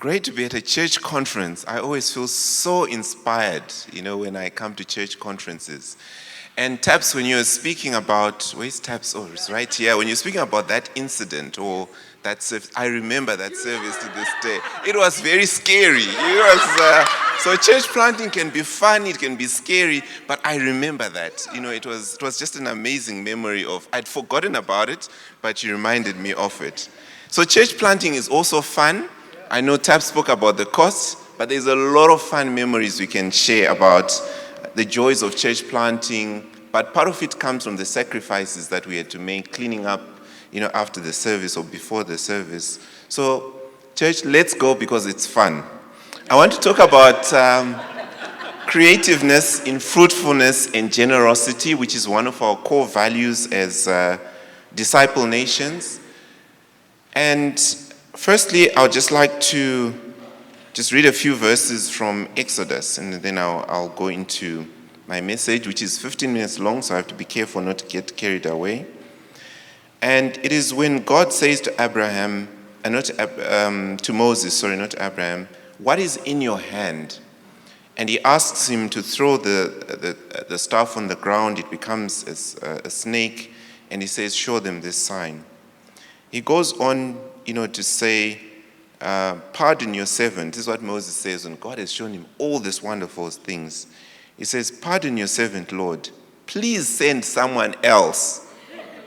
Great to be at a church conference. I always feel so inspired, when I come to church conferences. And Taps, when you're speaking about, where's Taps? Oh, it's right here. When you're speaking about that incident or that service, I remember that service to this day. It was very scary. So church planting can be fun, it can be scary, but I remember that. It was just an amazing memory I'd forgotten about it, but you reminded me of it. So church planting is also fun. I know Tab spoke about the cost, but there's a lot of fun memories we can share about the joys of church planting, but part of it comes from the sacrifices that we had to make, cleaning up, after the service or before the service. So, church, let's go because it's fun. I want to talk about creativeness in fruitfulness and generosity, which is one of our core values as disciple nations. And firstly, I would just like to just read a few verses from Exodus, and then I'll go into my message, which is 15 minutes long, so I have to be careful not to get carried away. And it is when God says to Abraham, to Moses, not Abraham, "What is in your hand?" And he asks him to throw the staff on the ground. It becomes a snake, and he says, "Show them this sign." He goes on, to say, "Pardon your servant." This is what Moses says when God has shown him all these wonderful things. He says, "Pardon your servant, Lord. Please send someone else."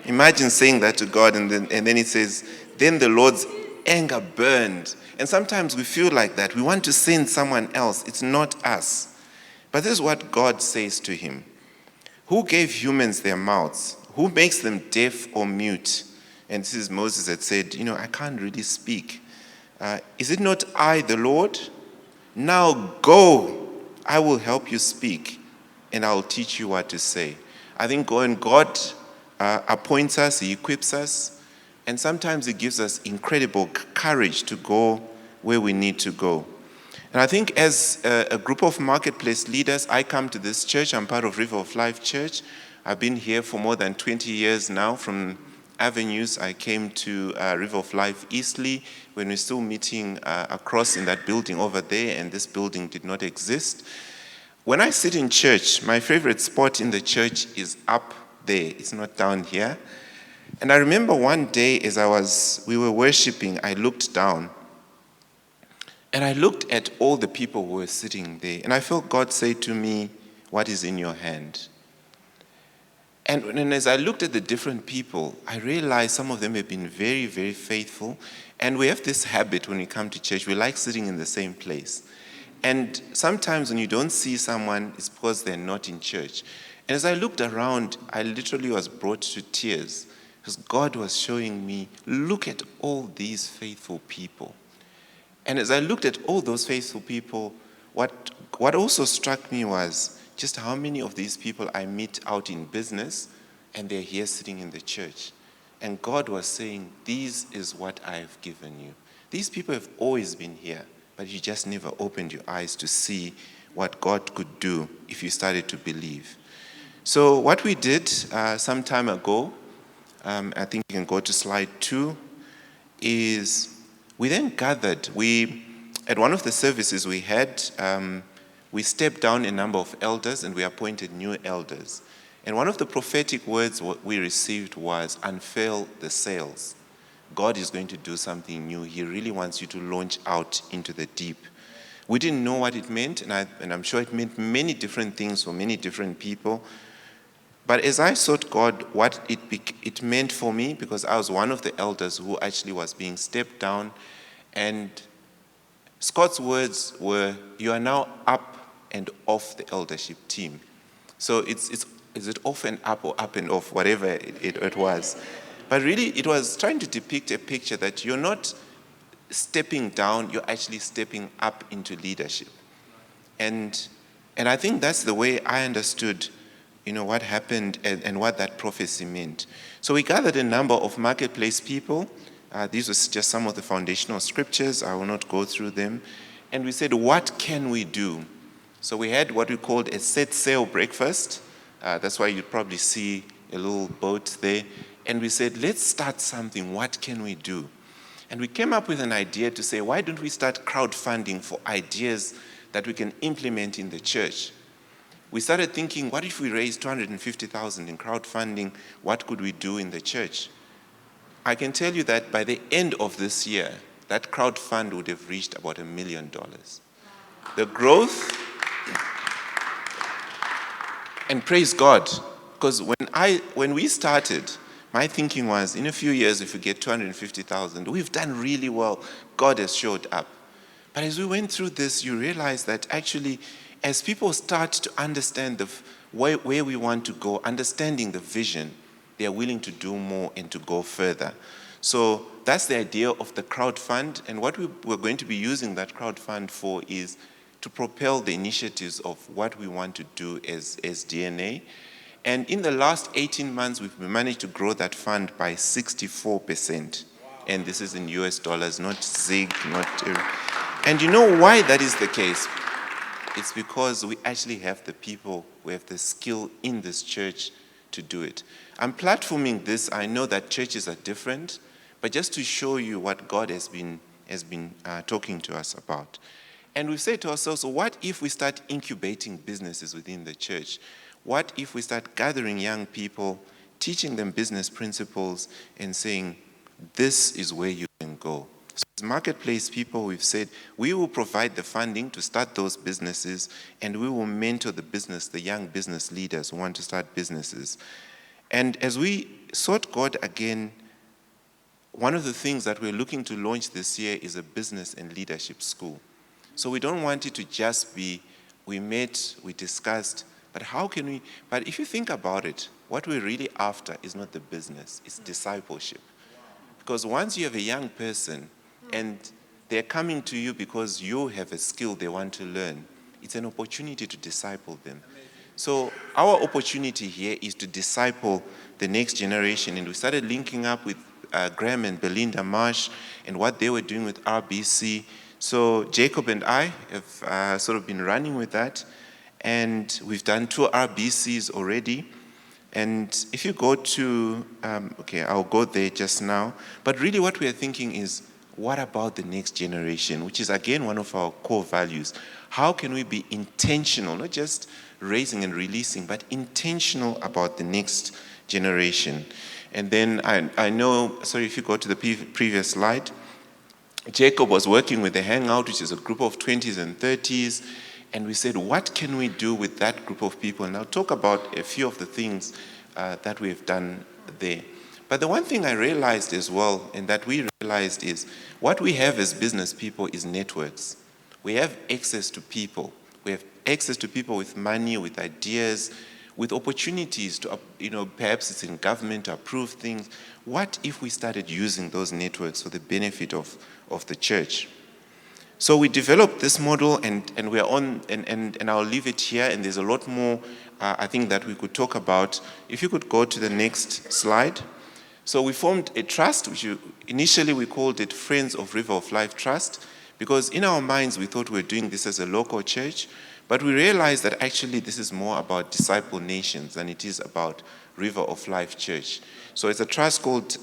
Imagine saying that to God, and then he says, "Then the Lord's anger burned." And sometimes we feel like that. We want to send someone else. It's not us. But this is what God says to him. "Who gave humans their mouths? Who makes them deaf or mute?" And this is Moses had said, "I can't really speak. Is it not I, the Lord? Now go, I will help you speak, and I'll teach you what to say." I think when God appoints us, he equips us, and sometimes he gives us incredible courage to go where we need to go. And I think as a group of marketplace leaders, I come to this church. I'm part of River of Life Church. I've been here for more than 20 years now. From Avenues, I came to River of Life Eastleigh when we're still meeting across in that building over there, and this building did not exist. When I sit in church, my favorite spot in the church is up there. It's not down here. And I remember one day as we were worshiping, I looked down, and I looked at all the people who were sitting there, and I felt God say to me, "What is in your hand?" And as I looked at the different people, I realized some of them have been very, very faithful. And we have this habit when we come to church, we like sitting in the same place. And sometimes when you don't see someone, it's because they're not in church. And as I looked around, I literally was brought to tears because God was showing me, look at all these faithful people. And as I looked at all those faithful people, what also struck me was just how many of these people I meet out in business, and they're here sitting in the church. And God was saying, "This is what I have given you. These people have always been here, but you just never opened your eyes to see what God could do if you started to believe." So what we did some time ago, I think you can go to slide 2, is we then gathered. At one of the services we had, we stepped down a number of elders and we appointed new elders. And one of the prophetic words we received was, "Unfurl the sails." God is going to do something new. He really wants you to launch out into the deep. We didn't know what it meant, and I'm sure it meant many different things for many different people. But as I sought God, what it meant for me, because I was one of the elders who actually was being stepped down, and Scott's words were, "You are now up and off the eldership team." So is it off and up or up and off, whatever it was. But really, it was trying to depict a picture that you're not stepping down, you're actually stepping up into leadership. And I think that's the way I understood, what happened and what that prophecy meant. So we gathered a number of marketplace people. These were just some of the foundational scriptures. I will not go through them. And we said, what can we do? So we had what we called a set sail breakfast. That's why you probably see a little boat there. And we said, let's start something. What can we do? And we came up with an idea to say, why don't we start crowdfunding for ideas that we can implement in the church? We started thinking, what if we raised 250,000 in crowdfunding? What could we do in the church? I can tell you that by the end of this year, that crowd fund would have reached about $1 million. The growth, and praise God, because when we started, my thinking was, in a few years, if we get 250,000, we've done really well. God has showed up. But as we went through this, you realize that actually, as people start to understand where we want to go, understanding the vision, they are willing to do more and to go further. So that's the idea of the crowd fund. And what we're going to be using that crowd fund for is to propel the initiatives of what we want to do as DNA. And in the last 18 months, we've managed to grow that fund by 64%. And this is in US dollars, not ZIG, not... And you know why that is the case? It's because we actually have the people, we have the skill in this church to do it. I'm platforming this. I know that churches are different, but just to show you what God has been talking to us about. And we've said to ourselves, so what if we start incubating businesses within the church? What if we start gathering young people, teaching them business principles, and saying, this is where you can go? So as marketplace people, we've said, we will provide the funding to start those businesses, and we will mentor the young business leaders who want to start businesses. And as we sought God again, one of the things that we're looking to launch this year is a business and leadership school. So we don't want it to just be, we met, we discussed, but how can we, but if you think about it, what we're really after is not the business, it's discipleship. Because once you have a young person and they're coming to you because you have a skill they want to learn, it's an opportunity to disciple them. So our opportunity here is to disciple the next generation. And we started linking up with Graham and Belinda Marsh and what they were doing with RBC. So Jacob and I have sort of been running with that. And we've done 2 RBCs already. And if you go to, okay, I'll go there just now. But really what we are thinking is, what about the next generation, which is, again, one of our core values? How can we be intentional, not just raising and releasing, but intentional about the next generation? And then I know, sorry, if you go to the previous slide, Jacob was working with the Hangout, which is a group of 20s and 30s, and we said, what can we do with that group of people? And I'll talk about a few of the things that we've done there. But the one thing I realized as well, and that we realized, is what we have as business people is networks. We have access to people. We have access to people with money, with ideas, with opportunities to, perhaps it's in government to approve things. What if we started using those networks for the benefit of the church? So we developed this model, and we're on, and I'll leave it here, and there's a lot more, I think, that we could talk about. If you could go to the next slide. So we formed a trust, which initially we called it Friends of River of Life Trust, because in our minds we thought we were doing this as a local church, but we realized that actually this is more about disciple nations than it is about River of Life Church. So it's a trust called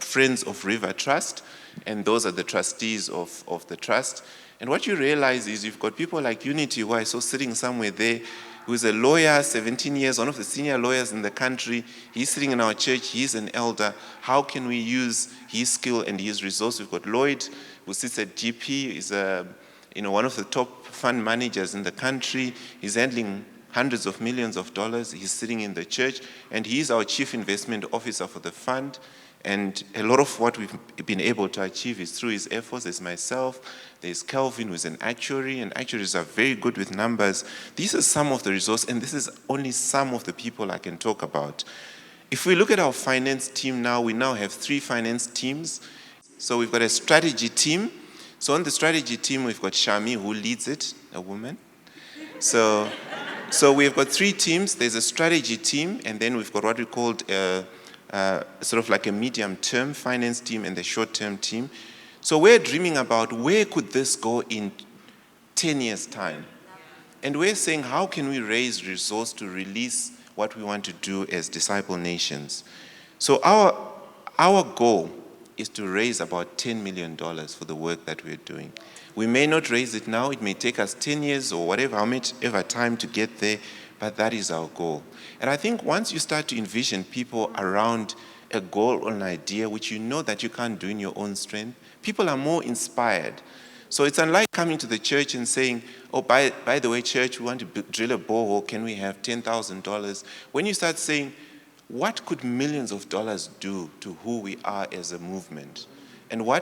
Friends of River Trust, and those are the trustees of the trust. And what you realize is you've got people like Unity, who I saw sitting somewhere there, who's a lawyer, 17 years, one of the senior lawyers in the country. He's sitting in our church. He's an elder. How can we use his skill and his resource? We've got Lloyd, who sits at GP. He's one of the top fund managers in the country. He's handling hundreds of millions of dollars. He's sitting in the church, and he's our chief investment officer for the fund. And a lot of what we've been able to achieve is through his efforts. There's myself, there's Kelvin, who's an actuary, and actuaries are very good with numbers. These are some of the resources, and this is only some of the people I can talk about. If we look at our finance team now, we now have 3 finance teams. So we've got a strategy team. So on the strategy team, we've got Shami, who leads it, a woman. So we've got 3 teams. There's a strategy team, and then we've got what we called sort of like a medium-term finance team and the short-term team. So we're dreaming about where could this go in 10 years' time? And we're saying, how can we raise resource to release what we want to do as disciple nations? So our goal is to raise about $10 million for the work that we're doing. We may not raise it now. It may take us 10 years or whatever, how much ever time to get there, but that is our goal. And I think once you start to envision people around a goal or an idea which you know that you can't do in your own strength, people are more inspired. So it's unlike coming to the church and saying, oh, by the way, church, we want to drill a borehole. Can we have $10,000? When you start saying, what could millions of dollars do to who we are as a movement? And how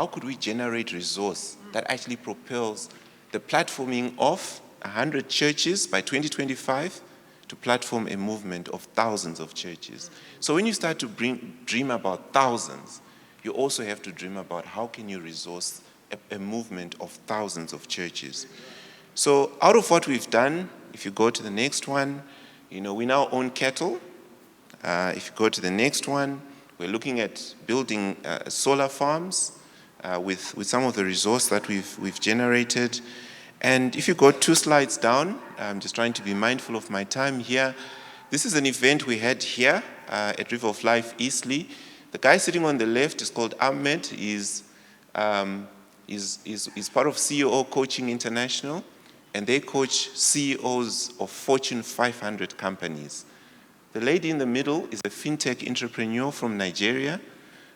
could we generate resource that actually propels the platforming of 100 churches by 2025 to platform a movement of thousands of churches? So when you start to dream about thousands, you also have to dream about how can you resource a movement of thousands of churches. So out of what we've done, if you go to the next one, we now own cattle. If you go to the next one, we're looking at building solar farms with some of the resource that we've generated. And if you go 2 slides down, I'm just trying to be mindful of my time here. This is an event we had here at River of Life, Eastleigh. The guy sitting on the left is called Ahmed. He's part of CEO Coaching International, and they coach CEOs of Fortune 500 companies. The lady in the middle is a fintech entrepreneur from Nigeria,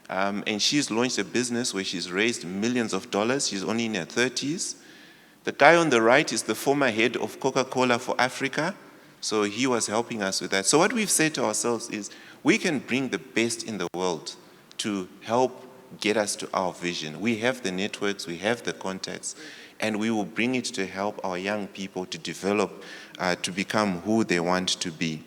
and she's launched a business where she's raised millions of dollars. She's only in her 30s. The guy on the right is the former head of Coca-Cola for Africa, so he was helping us with that. So what we've said to ourselves is we can bring the best in the world to help get us to our vision. We have the networks, we have the contacts, and we will bring it to help our young people to develop, to become who they want to be.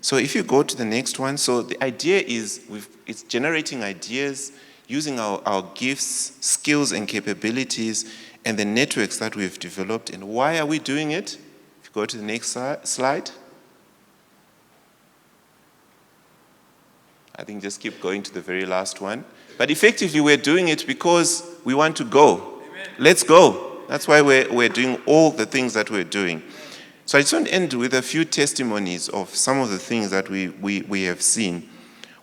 So if you go to the next one, so the idea is it's generating ideas, using our gifts, skills, and capabilities, and the networks that we've developed. And why are we doing it? If you go to the next slide. I think just keep going to the very last one. But effectively, we're doing it because we want to go. Amen. Let's go. That's why we're doing all the things that we're doing. So I just want to end with a few testimonies of some of the things that we have seen.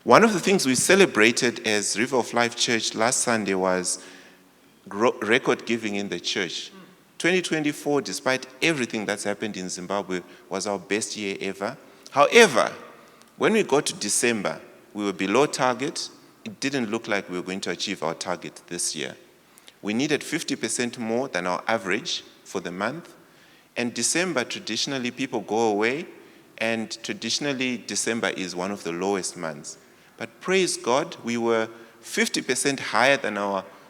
One of the things we celebrated as River of Life Church last Sunday was record giving in the church. 2024, despite everything that's happened in Zimbabwe, was our best year ever. However, when we got to December, we were below target. It didn't look like we were going to achieve our target this year. We needed 50% more than our average for the month. And December, traditionally, people go away, and traditionally, December is one of the lowest months. But praise God, we were 50% higher than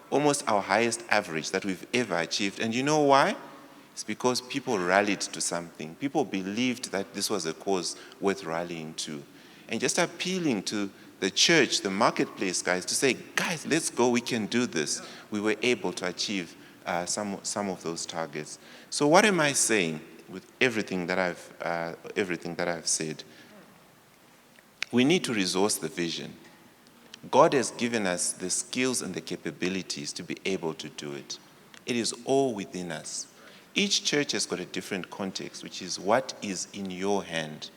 almost our highest average that we've ever achieved. And you know why? It's because people rallied to something. People believed that this was a cause worth rallying to. And just appealing to the church, the marketplace guys, to say, guys, let's go, we can do this. We were able to achieve some of those targets. So what am I saying with everything that I've said? We need to resource the vision. God has given us the skills and the capabilities to be able to do it. It is all within us. Each church has got a different context, which is what is in your hand.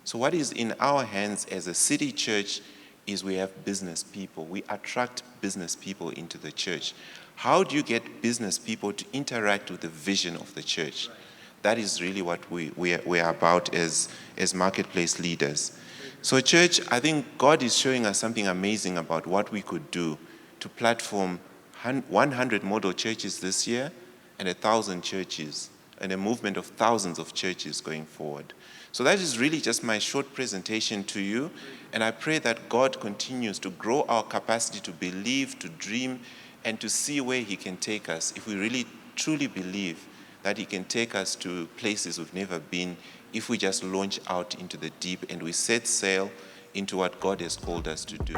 So what is in our hands as a city church is we have business people. We attract business people into the church. How do you get business people to interact with the vision of the church? That is really what we are about as marketplace leaders. So church, I think God is showing us something amazing about what we could do to platform 100 model churches this year and 1,000 churches and a movement of thousands of churches going forward. So that is really just my short presentation to you. And I pray that God continues to grow our capacity to believe, to dream, and to see where he can take us if we really truly believe that he can take us to places we've never been if we just launch out into the deep and we set sail into what God has called us to do.